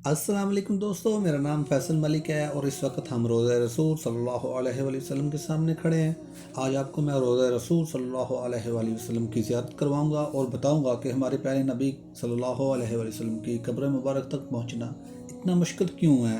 अस्सलाम वालेकुम दोस्तों, मेरा नाम फैसल मलिक है और इस वक्त हम रोज़ा रसूल सल्लल्लाहु अलैहि वसल्लम के सामने खड़े हैं। आज आपको मैं रोज़ा रसूल सल्लल्लाहु अलैहि वसल्लम की ज़ियारत करवाऊंगा और बताऊंगा कि हमारे प्यारे नबी सल्लल्लाहु अलैहि वसल्लम की कब्र मुबारक तक पहुंचना इतना मुश्किल क्यों है।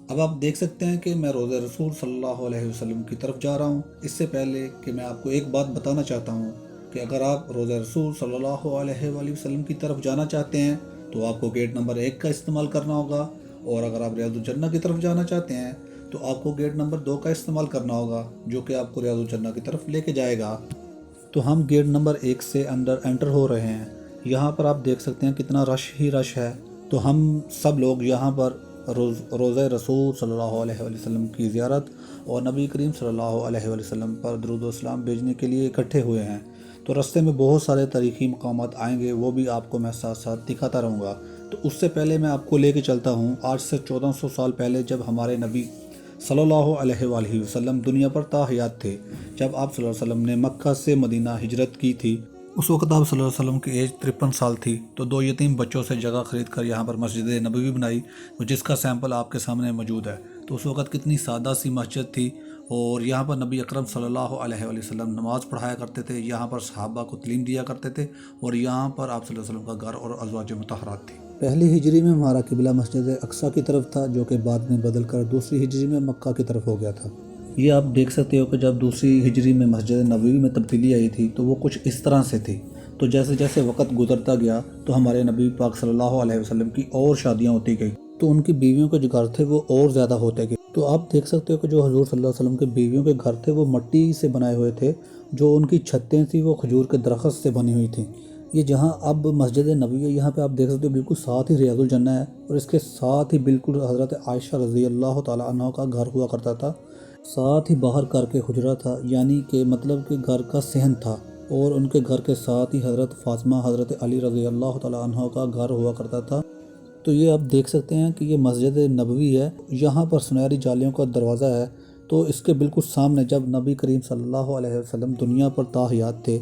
अब आप देख सकते हैं कि मैं रोज़ा रसूल सल्लल्लाहु अलैहि वसल्लम की तरफ जा रहा हूँ। इससे पहले कि मैं आपको एक बात बताना चाहता हूँ कि अगर आप रोज़ा रसूल सल्लल्लाहु अलैहि वसल्लम की तरफ जाना चाहते हैं तो आपको गेट नंबर 1 का इस्तेमाल करना होगा, और अगर आप रियाजुल जन्ना की तरफ जाना चाहते हैं तो आपको गेट नंबर 2 का इस्तेमाल करना होगा, जो कि आपको रियाजुल जन्ना की तरफ लेके जाएगा। तो हम गेट नंबर 1 से अंदर एंटर हो रहे हैं। यहाँ पर आप देख सकते हैं कितना रश ही रश है। तो हम सब लोग यहाँ पर रोज़ा रसूल सल्लल्लाहु अलैहि वसल्लम की ज़ियारत और नबी करीम सल्लल्लाहु अलैहि वसल्लम पर दरूद व सलाम भेजने के लिए इकट्ठे हुए हैं। तो रास्ते में बहुत सारे तारीख़ी मकामात आएंगे, वो भी आपको मैं साथ साथ दिखाता रहूँगा। तो उससे पहले मैं आपको लेके चलता हूँ आज से 1400 साल पहले, जब हमारे नबी सल्लल्लाहु अलैहि वसल्लम दुनिया पर ताहयात थे। जब आप सल्लल्लाहु अलैहि वसल्लम ने मक्का से मदीना हिजरत की थी, उस वक्त आप सल्लल्लाहु अलैहि वसल्लम की एज 53 साल थी। तो दो यतीम बच्चों से जगह खरीद कर यहाँ पर मस्जिद नबवी बनाई, तो जिसका सैंपल आपके सामने मौजूद है। तो उस वक्त कितनी सादा सी मस्जिद थी, और यहाँ पर नबी अकरम सल्लल्लाहु अलैहि वसल्लम नमाज़ पढ़ाया करते थे, यहाँ पर सहाबा को तालीम दिया करते थे, और यहाँ पर आप सल्लल्लाहु अलैहि वसल्लम का घर और अज़वाज मुतहहरात थी। पहली हिजरी में हमारा किबला मस्जिद अक्सा की तरफ था, जो कि बाद में बदल कर दूसरी हिजरी में मक्का की तरफ हो गया था। ये आप देख सकते हो कि जब दूसरी हिजरी में मस्जिद नबवी में तब्दीली आई थी तो वो कुछ इस तरह से थी। तो जैसे जैसे वक्त गुजरता गया तो हमारे नबी पाक सल्लल्लाहु अलैहि वसल्लम की और शादियां होती गई, तो उनकी बीवियों के जो घर थे वो और ज़्यादा होते गए। तो आप देख सकते हो कि जो हजूर सल्लल्लाहु अलैहि वसल्लम के बीवियों के घर थे वो मिट्टी से बनाए हुए थे, जो उनकी छतें थी वो खजूर के दरख्त से बनी हुई थी। ये जहाँ अब मस्जिद नबवी है, यहाँ पे आप देख सकते हो बिल्कुल साथ ही रियाजुल जन्ना है, और इसके साथ ही बिल्कुल हज़रत आयशा रज़ी अल्लाह तआला अन्हा का घर हुआ करता था। साथ ही बाहर घर के हुजरा था, यानी कि मतलब कि घर का सहन था, और उनके घर के साथ ही हज़रत फ़ातिमा हज़रत अली रज़ी अल्लाह तआला अन्हा का घर हुआ करता था। तो ये आप देख सकते हैं कि ये मस्जिद नबवी है। यहाँ पर सुनहरी जालियों का दरवाज़ा है। तो इसके बिल्कुल सामने जब नबी करीम सल्लल्लाहु अलैहि वसल्लम दुनिया पर ताहयात थे,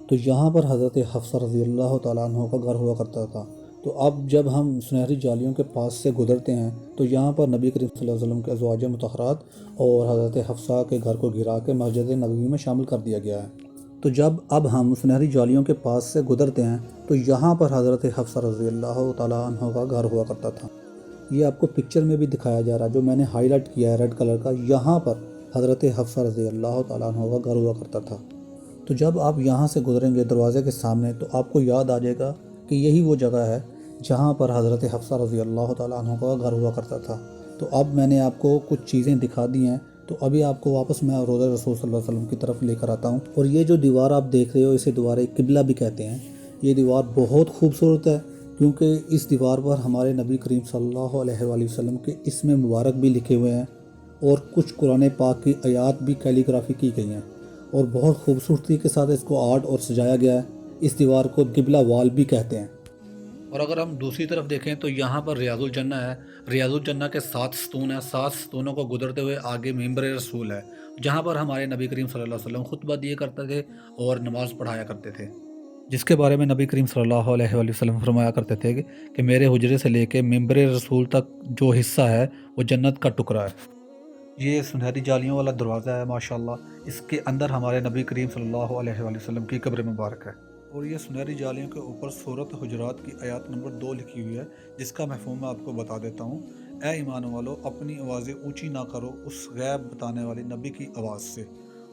तो यहाँ पर हज़रत हफ्सा रज़ी अल्लाह तआला अन्हा का घर हुआ करता था। तो अब जब हम सुनहरी जालियों के पास से गुजरते हैं तो यहाँ पर नबी करीम सल्लल्लाहु अलैहि वसल्लम के अज़वाज मुतहहरात और हज़रत हफ्सा के घर को घिरा के मस्जिद नबवी में शामिल कर दिया गया है। तो जब अब हम सुनहरी जालियों के पास से गुजरते हैं तो यहाँ पर हज़रत हफ्सा रज़ी अल्लाह तआला अन्हा का घर हुआ करता था। ये आपको पिक्चर में भी दिखाया जा रहा है, जो मैंने हाईलाइट किया है रेड कलर का। यहाँ पर हज़रत हफ्सा रज़ी अल्लाह तआला अन्हा का घर हुआ करता था। तो जब आप यहाँ से गुजरेंगे दरवाज़े के सामने तो आपको याद आ जाएगा कि यही वो जगह है जहाँ पर हज़रत हफ्सा रज़ी अल्लाह तआला अन्हा का घर हुआ करता था। तो अब मैंने आपको कुछ चीज़ें दिखा दी हैं, तो अभी आपको वापस मैं रोज़ा रसूल सल्लल्लाहु अलैहि वसल्लम की तरफ लेकर आता हूँ। और ये जो दीवार आप देख रहे हो, इसे दीवार किबला भी कहते हैं। ये दीवार बहुत खूबसूरत है, क्योंकि इस दीवार पर हमारे नबी करीम सल्लल्लाहु अलैहि वसल्लम के इसमें मुबारक भी लिखे हुए हैं, और कुछ कुरान पाक की आयात भी कैलीग्राफी की गई हैं, और बहुत खूबसूरती के साथ इसको आर्ट और सजाया गया है। इस दीवार को किबला वाल भी कहते हैं। और अगर हम दूसरी तरफ देखें तो यहाँ पर रियाजुल जन्ना है। रियाजुल जन्ना के 7 स्तून हैं। 7 स्तूनों को गुजरते हुए आगे मिंबर रसूल है, जहाँ पर हमारे नबी करीम सल्लल्लाहु अलैहि वसल्लम खुतबा दिए करते थे और नमाज पढ़ाया करते थे, जिसके बारे में नबी करीम सल्लल्लाहु अलैहि वसल्लम फरमाया करते थे कि मेरे हुजरे से लेके मिंबर रसूल तक जो हिस्सा है वो जन्नत का टुकड़ा है। ये सुनहरी जालियों वाला दरवाज़ा है माशाल्लाह। इसके अंदर हमारे नबी करीम सल्लल्लाहु अलैहि वसल्लम की कब्र मुबारक है, और ये सुनहरी जालियों के ऊपर सूरत हुजरात की आयत नंबर 2 लिखी हुई है, जिसका मफ़हूम मैं आपको बता देता हूँ। ए ईमान वालो, अपनी आवाज़ें ऊंची ना करो उस गैब बताने वाले नबी की आवाज़ से,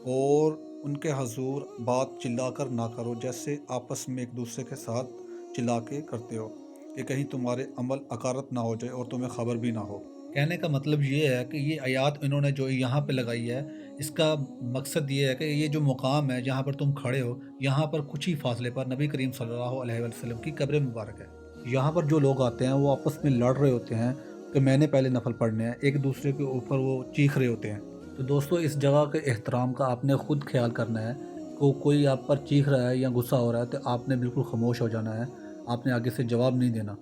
और उनके हजूर बात चिल्लाकर ना करो जैसे आपस में एक दूसरे के साथ चिल्ला के करते हो, कि कहीं तुम्हारे अमल अकारत ना हो जाए और तुम्हें खबर भी ना हो। कहने का मतलब ये है कि ये आयत इन्होंने जो यहाँ पे लगाई है, इसका मकसद ये है कि ये जो मुकाम है जहाँ पर तुम खड़े हो, यहाँ पर कुछ ही फासले पर नबी करीम सल्लल्लाहु अलैहि वसल्लम की कब्र मुबारक है। यहाँ पर जो लोग आते हैं वो आपस में लड़ रहे होते हैं कि मैंने पहले नफल पढ़ने हैं, एक दूसरे के ऊपर वो चीख रहे होते हैं। तो दोस्तों, इस जगह के एहतराम का आपने खुद ख्याल करना है। कोई आप पर चीख रहा है या गुस्सा हो रहा है तो आपने बिल्कुल खामोश हो जाना है, आपने आगे से जवाब नहीं देना।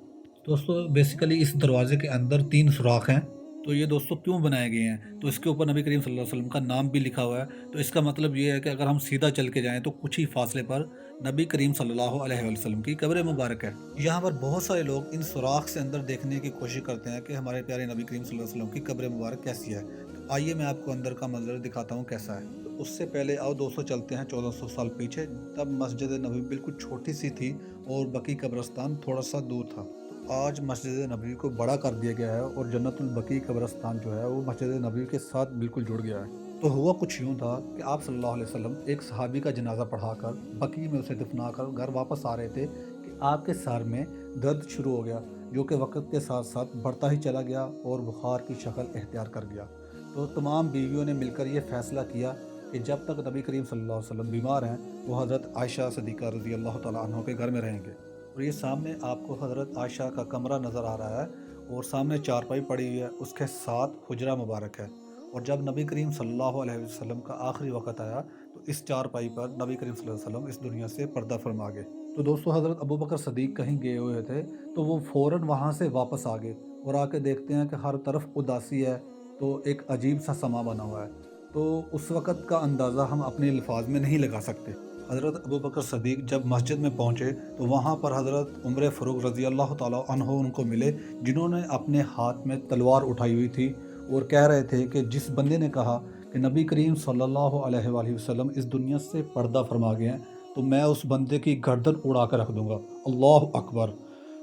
दोस्तों, बेसिकली इस दरवाजे के अंदर 3 सुराख हैं। तो ये दोस्तों क्यों बनाए गए हैं, तो इसके ऊपर नबी करीम सल्लल्लाहु अलैहि वसल्लम का नाम भी लिखा हुआ है। तो इसका मतलब ये है कि अगर हम सीधा चल के जाएं तो कुछ ही फासले पर नबी करीम सल्लल्लाहु अलैहि वसल्लम की कब्र मुबारक है। यहाँ पर बहुत सारे लोग इन सुराख से अंदर देखने की कोशिश करते हैं कि हमारे प्यारे नबी करीम सल्लल्लाहु अलैहि वसल्लम की कब्र मुबारक कैसी है। तो आइए मैं आपको अंदर का मंजर दिखाता हूँ कैसा है। तो उससे पहले आओ दोस्तों चलते हैं 1400 साल पीछे, तब मस्जिद नबी बिल्कुल छोटी सी थी और बकी कब्रस्तान थोड़ा सा दूर था। तो आज मस्जिद नबी को बड़ा कर दिया गया है और जन्नतुल बकी कब्रस्तान जो है वो मस्जिद नबी के साथ बिल्कुल जुड़ गया है। तो हुआ कुछ यूँ था कि आप सल्लल्लाहु अलैहि वसल्लम एक सहाबी का जनाजा पढ़ाकर बकी में उसे दफनाकर घर वापस आ रहे थे कि आपके सर में दर्द शुरू हो गया, जो कि वक्त के साथ साथ बढ़ता ही चला गया और बुखार की शक्ल इख्तियार कर गया। तो तमाम बीवियों ने मिलकर ये फ़ैसला किया कि जब तक नबी करीम सल्लल्लाहु अलैहि वसल्लम बीमार हैं वो हज़रत आयशा सिद्दीक़ा रज़ी अल्लाह तआला अन्हा के घर में रहेंगे। और ये सामने आपको हज़रत आयशा का कमरा नज़र आ रहा है और सामने चारपाई पड़ी हुई है, उसके साथ हुजरा मुबारक है। और जब नबी करीम सल्लल्लाहु अलैहि वसल्लम का आखिरी वक़्त आया तो इस चारपाई पर नबी करीम सल्लल्लाहु अलैहि वसल्लम इस दुनिया से पर्दा फरमा गए। तो दोस्तों हज़रत अबू बकर सदीक़ कहीं गए हुए थे तो वो फ़ौरन वहाँ से वापस आ गए और आके देखते हैं कि हर तरफ उदासी है, तो एक अजीब सा समा बना हुआ है। तो उस वक़्त का अंदाज़ा हम अपने अल्फाज में नहीं लगा सकते। हज़रत अबू बकर सदीक़ जब मस्जिद में पहुँचे तो वहाँ पर हज़रत उमर फ़ारूक रज़ी अल्लाह तआला अन्हु उनको मिले, जिन्होंने अपने हाथ में तलवार उठाई हुई थी और कह रहे थे कि जिस बंदे ने कहा कि नबी करीम सल्लल्लाहु अलैहि वसल्लम इस दुनिया से पर्दा फरमा गए हैं तो मैं उस बंदे की गर्दन उड़ा कर रख दूंगा। अल्लाह अकबर।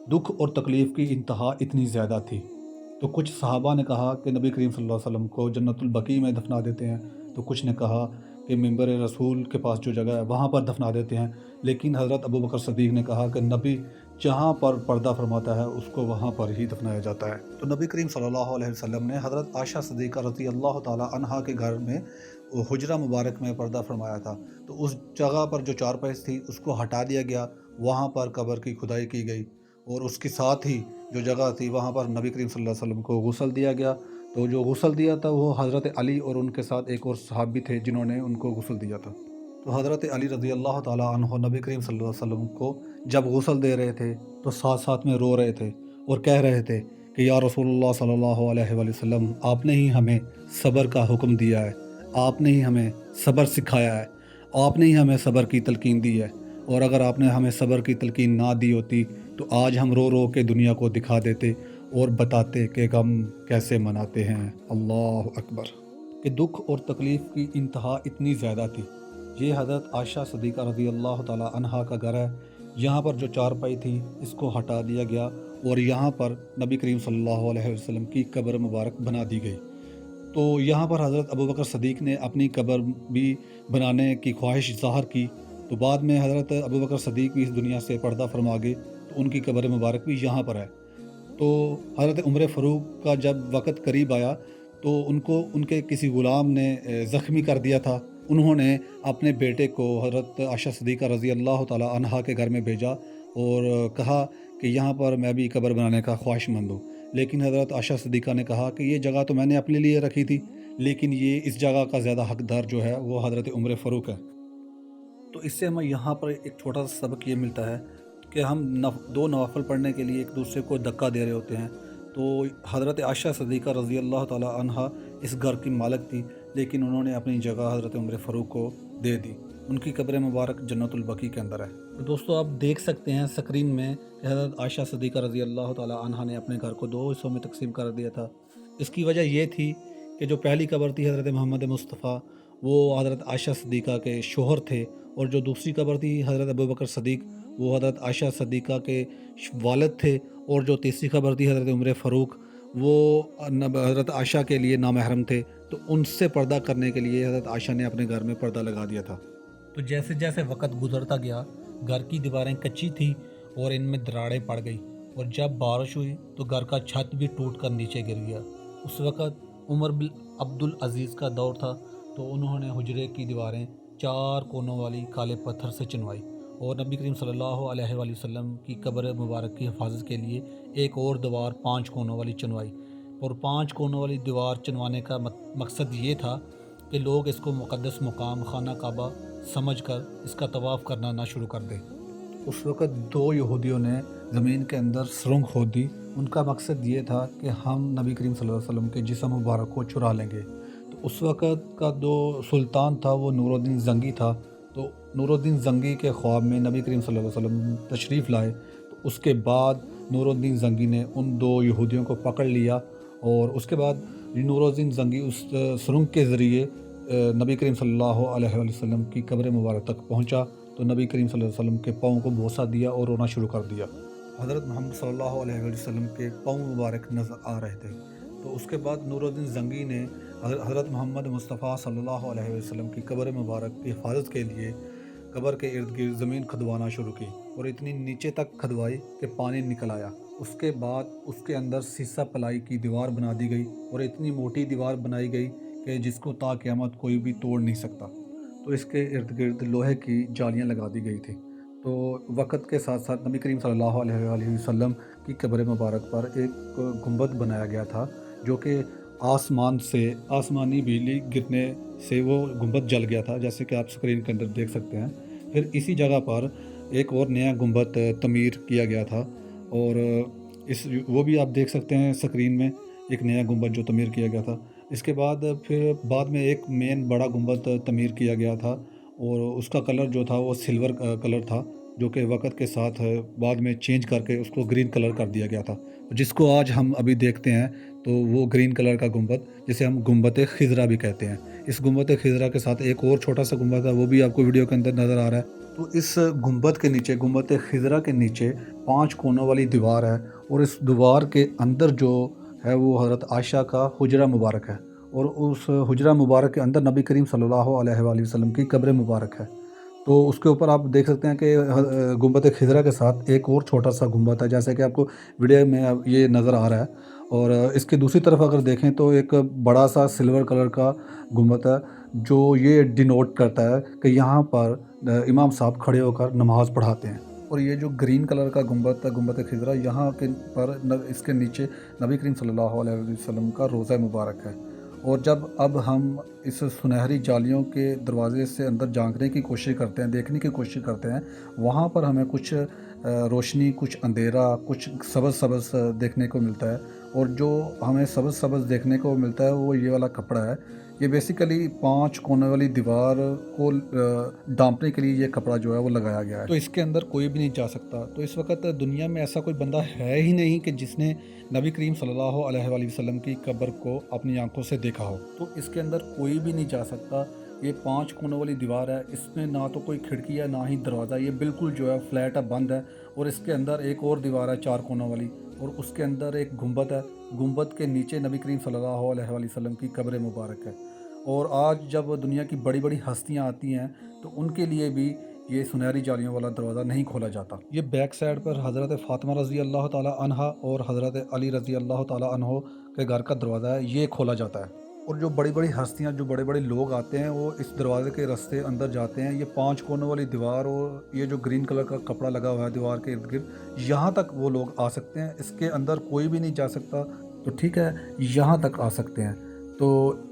दुख और तकलीफ़ की इंतहा इतनी ज़्यादा थी। तो कुछ सहाबा ने कहा कि नबी करीम सल्लल्लाहु अलैहि वसल्लम को जन्नतुल बकी में दफना देते हैं, तो कुछ ने कहा कि मिंबर रसूल के पास जो जगह है वहाँ पर दफना देते हैं। लेकिन हज़रत अबू बकर सदीक़ ने कहा कि नबी जहाँ पर पर्दा फरमाता है उसको वहाँ पर ही दफनाया जाता है। तो नबी करीम सल्लल्लाहु अलैहि वसल्लम ने हज़रत आयशा सिद्दीक़ा रज़ी अल्लाह तआला अन्हा के घर में हुजरा मुबारक में पर्दा फरमाया था। तो उस जगह पर जो चारपाई थी उसको हटा दिया गया, वहाँ पर कब्र की खुदाई की गई और उसके साथ ही जो जगह थी वहाँ पर नबी करीम सल्लल्लाहु अलैहि वसल्लम को गुस्ल दिया गया। तो जो गुस्ल दिया था वो हज़रत अली और उनके साथ एक और सहाबी थे जिन्होंने उनको गुस्ल दिया था। तो हज़रत अली रज़ी अल्लाह तआला अन्हु नबी करीम सल्लल्लाहु अलैहि वसल्लम को जब गुस्ल दे रहे थे तो साथ साथ में रो रहे थे और कह रहे थे कि या रसूलुल्लाह सल्लल्लाहु अलैहि वसल्लम, आपने ही हमें सब्र का हुक्म दिया है, आपने ही हमें सब्र सिखाया है, आपने ही हमें सब्र की तलकीन दी है, और अगर आपने हमें सब्र की तलकीन ना दी होती तो आज हम रो रो के दुनिया को दिखा देते और बताते कि गम कैसे मनाते हैं। अल्लाह अकबर। कि दुख और तकलीफ़ की इंतहा इतनी ज़्यादा थी। ये हज़रत आयशा सिद्दीक़ा रज़ी अल्लाह तआला अन्हा का घर है। यहाँ पर जो चारपाई थी इसको हटा दिया गया और यहाँ पर नबी करीम सल्लल्लाहु अलैहि वसल्लम की कब्र मुबारक बना दी गई। तो यहाँ पर हज़रत अबू बकर सदीक़ ने अपनी कब्र भी बनाने की ख्वाहिश ज़ाहिर की। तो बाद में हज़रत अबू बकर सदीक़ भी इस दुनिया से पर्दा फरमा गए, तो उनकी कब्र मुबारक भी यहाँ पर है। तो हज़रत उमर फ़ारूक का जब वक़्त करीब आया तो उनको उनके किसी ग़ुलाम ने ज़ख्मी कर दिया था। उन्होंने अपने बेटे को हज़रत आयशा सिद्दीक़ा रज़ी अल्लाह तआला अन्हा के घर में भेजा और कहा कि यहाँ पर मैं भी कब्र बनाने का ख्वाहिशमंद हूँ। लेकिन हज़रत आयशा सिद्दीक़ा ने कहा कि ये जगह तो मैंने अपने लिए रखी थी, लेकिन ये इस जगह का ज़्यादा हकदार जो है वो हज़रत उमर फ़ारूक है। तो इससे हमें यहाँ पर एक छोटा सा सबक ये मिलता है कि हम दो नवाफ़िल पढ़ने के लिए एक दूसरे को धक्का दे रहे होते हैं। तो हज़रत आयशा सिद्दीक़ा रज़ी अल्लाह तआला अन्हा इस घर की मालिक थी, लेकिन उन्होंने अपनी जगह हज़रत उमर फ़ारूक को दे दी। उनकी कब्र मुबारक जन्नतुल बकी के अंदर है। तो दोस्तों आप देख सकते हैं स्क्रीन में कि हज़रत आयशा सिद्दीक़ा रज़ी अल्लाह तआला अन्हा ने अपने घर को दो हिस्सों में तकसीम कर दिया था। इसकी वजह ये थी कि जो पहली कब्र थी हज़रत मोहम्मद मुस्तफ़ा, वो हज़रत आयशा सिद्दीक़ा के शोहर थे, और जो दूसरी कब्र थी हज़रत अबू बकर सदीक़, वो हज़रत आयशा सिद्दीक़ा के वालिद थे, और जो तीसरी खबर थी हज़रत उमर फ़ारूक, वो हज़रत आयशा के लिए नामहरम थे। तो उनसे पर्दा करने के लिए हज़रत आयशा ने अपने घर में पर्दा लगा दिया था। तो जैसे जैसे वक़्त गुजरता गया घर की दीवारें कच्ची थी और इनमें दरारें पड़ गई, और जब बारिश हुई तो घर का छत भी टूट कर नीचे गिर गया। उस वक़्त उमर बिन अब्दुल अज़ीज़ का दौर था, तो उन्होंने हुजरे की दीवारें 4 कोनों वाली काले पत्थर से चुनवाई और नबी करीम सल्लल्लाहु अलैहि वसल्लम की कब्र मुबारक की हिफाजत के लिए एक और दीवार 5 कोनों वाली चुनवाई। और 5 कोनों वाली दीवार चुनवाने का मकसद ये था कि लोग इसको मुक़द्दस मुकाम खाना काबा समझकर इसका तवाफ़ करना ना शुरू कर दें। उस वक़्त 2 यहूदियों ने ज़मीन के अंदर सुरंग खोद दी। उनका मकसद ये था कि हम नबी करीम सल्लल्लाहु अलैहि वसल्लम के जिस्म मुबारक को चुरा लेंगे। तो उस वक़्त का जो सुल्तान था वो नूरुद्दीन ज़ंगी था। तो تو نور الدین زنگی کے خواب میں نبی کریم صلی اللہ علیہ وسلم تشریف لائے، تو اس کے بعد نور الدین زنگی نے ان 2 یہودیوں کو پکڑ لیا، اور اس کے بعد نور الدین زنگی اس سرنگ کے ذریعے نبی کریم صلی اللہ علیہ وآلہ وسلم کی قبر مبارک تک پہنچا، تو نبی کریم صلی اللہ علیہ وسلم کے پاؤں کو بوسہ دیا اور رونا شروع کر دیا۔ حضرت محمد صلی اللہ علیہ وآلہ وسلم کے پاؤں مبارک نظر آ رہے تھے۔ تو اس کے بعد نور الدین زنگی نے حضرت محمد مصطفیٰ صلی اللہ علیہ وسلم کی قبر مبارک کی حفاظت کے لیے قبر کے ارد گرد زمین کھدوانا شروع کی، اور اتنی نیچے تک کھدوائی کہ پانی نکل آیا۔ اس کے بعد اس کے اندر سیسہ پلائی کی دیوار بنا دی گئی، اور اتنی موٹی دیوار بنائی گئی کہ جس کو تا قیامت کوئی بھی توڑ نہیں سکتا۔ تو اس کے ارد گرد لوہے کی جالیاں لگا دی گئی تھی۔ تو وقت کے ساتھ ساتھ نبی کریم صلی اللہ علیہ وآلہ وسلم کی قبر مبارک پر ایک گنبد بنایا گیا تھا، جو کہ آسمان سے آسمانی بجلی گرنے سے وہ گنبد جل گیا تھا، جیسے کہ آپ سکرین کے اندر دیکھ سکتے ہیں۔ پھر اسی جگہ پر ایک اور نیا گنبد تعمیر کیا گیا تھا، اور وہ بھی آپ دیکھ سکتے ہیں سکرین میں، ایک نیا گنبد جو تعمیر کیا گیا تھا۔ اس کے بعد پھر بعد میں ایک مین بڑا گنبد تعمیر کیا گیا تھا، اور اس کا کلر جو تھا وہ سلور کلر تھا، جو کہ وقت کے ساتھ بعد میں چینج کر کے اس کو گرین کلر کر دیا گیا تھا، جس کو آج ہم ابھی دیکھتے ہیں۔ تو وہ گرین کلر کا گنبد جسے ہم گنبد خضرا بھی کہتے ہیں، اس گنبد خضرا کے ساتھ ایک اور چھوٹا سا گنبد ہے، وہ بھی آپ کو ویڈیو کے اندر نظر آ رہا ہے۔ تو اس گنبد کے نیچے، گنبد خضرا کے نیچے 5 کونوں والی دیوار ہے، اور اس دیوار کے اندر جو ہے وہ حضرت عائشہ کا حجرہ مبارک ہے، اور اس حجرہ مبارک کے اندر نبی کریم صلی اللہ علیہ وآلہ وسلم کی قبر مبارک ہے۔ تو اس کے اوپر آپ دیکھ سکتے ہیں کہ گنبد خضرا کے ساتھ ایک اور چھوٹا سا گنبد ہے، جیسے کہ آپ کو ویڈیو میں یہ نظر آ رہا ہے۔ اور اس کے دوسری طرف اگر دیکھیں تو ایک بڑا سا سلور کلر کا گنبد ہے، جو یہ ڈینوٹ کرتا ہے کہ یہاں پر امام صاحب کھڑے ہو کر نماز پڑھاتے ہیں۔ اور یہ جو گرین کلر کا گنبد ہے، گنبد خضرا، یہاں کے پر اس کے نیچے نبی کریم صلی اللہ علیہ وسلم کا روضہ مبارک ہے۔ اور جب اب ہم اس سنہری جالیوں کے دروازے سے اندر جھانکنے کی کوشش کرتے ہیں، دیکھنے کی کوشش کرتے ہیں، وہاں پر ہمیں کچھ روشنی، کچھ اندھیرا، کچھ سبز سبز دیکھنے کو ملتا ہے۔ اور جو ہمیں سبز سبز دیکھنے کو ملتا ہے وہ یہ والا کپڑا ہے۔ یہ بیسیکلی 5 کونے والی دیوار کو ڈانپنے کے لیے یہ کپڑا جو ہے وہ لگایا گیا ہے، تو اس کے اندر کوئی بھی نہیں جا سکتا۔ تو اس وقت دنیا میں ایسا کوئی بندہ ہے ہی نہیں کہ جس نے نبی کریم صلی اللہ علیہ وآلہ وسلم کی قبر کو اپنی آنکھوں سے دیکھا ہو۔ تو اس کے اندر کوئی بھی نہیں جا سکتا۔ یہ 5 کونوں والی دیوار ہے، اس میں نہ تو کوئی کھڑکی ہے نہ ہی دروازہ، یہ بالکل جو ہے فلیٹ ہے، بند ہے۔ اور اس کے اندر ایک اور دیوار ہے 4 کونوں والی، اور اس کے اندر ایک گنبد ہے۔ گنبد کے نیچے نبی کریم صلی اللہ علیہ وآلہ وسلم کی قبر مبارک ہے۔ اور آج جب دنیا کی بڑی بڑی ہستیاں آتی ہیں تو ان کے لیے بھی یہ سنہری جالیوں والا دروازہ نہیں کھولا جاتا۔ یہ بیک سائڈ پر حضرت فاطمہ رضی اللہ تعالی عنہا اور حضرت علی رضی اللہ تعالی عنہ کے گھر کا دروازہ ہے، یہ کھولا جاتا ہے۔ اور جو بڑی بڑی ہستیاں، جو بڑے بڑے لوگ آتے ہیں، وہ اس دروازے کے راستے اندر جاتے ہیں۔ یہ 5 کونوں والی دیوار اور یہ جو گرین کلر کا کپڑا لگا ہوا ہے دیوار کے ارد گرد، یہاں تک وہ لوگ آ سکتے ہیں، اس کے اندر کوئی بھی نہیں جا سکتا۔ تو ٹھیک ہے، یہاں تک آ سکتے ہیں۔ تو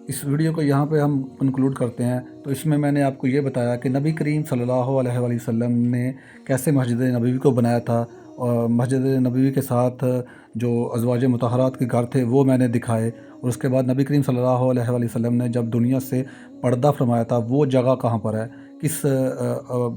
اس ویڈیو کو یہاں پہ ہم کنکلوڈ کرتے ہیں۔ تو اس میں نے آپ کو یہ بتایا کہ نبی کریم صلی اللہ علیہ وآلہ وسلم نے کیسے مسجد نبوی کو بنایا تھا، اور مسجد نبوی کے ساتھ جو ازواج مطہرات کے گھر تھے وہ میں نے دکھائے۔ اور اس کے بعد نبی کریم صلی اللہ علیہ وآلہ وسلم نے جب دنیا سے پردہ فرمایا تھا، وہ جگہ کہاں پر ہے، کس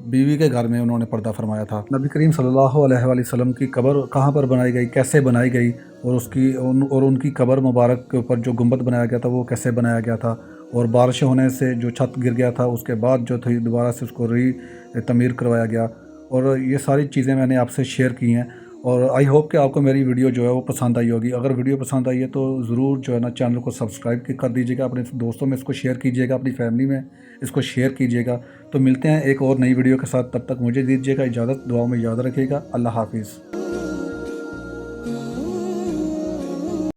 بیوی کے گھر میں انہوں نے پردہ فرمایا تھا، نبی کریم صلی اللہ علیہ وآلہ وسلم کی قبر کہاں پر بنائی گئی، کیسے بنائی گئی، اور ان کی قبر مبارک کے اوپر جو گنبد بنایا گیا تھا وہ کیسے بنایا گیا تھا، اور بارش ہونے سے جو چھت گر گیا تھا اس کے بعد جو تھی دوبارہ سے اس کو تعمیر کروایا گیا۔ اور یہ ساری چیزیں میں نے آپ سے شیئر کی ہیں، اور آئی ہوپ کہ آپ کو میری ویڈیو جو ہے وہ پسند آئی ہوگی۔ اگر ویڈیو پسند آئی ہے تو ضرور جو ہے نا چینل کو سبسکرائب کر دیجیے گا، اپنے دوستوں میں اس کو شیئر کیجیے گا، اپنی فیملی میں اس کو شیئر کیجیے گا۔ تو ملتے ہیں ایک اور نئی ویڈیو کے ساتھ، تب تک مجھے دیجیے گا اجازت، دعاؤں میں یاد رکھیے گا۔ اللہ حافظ۔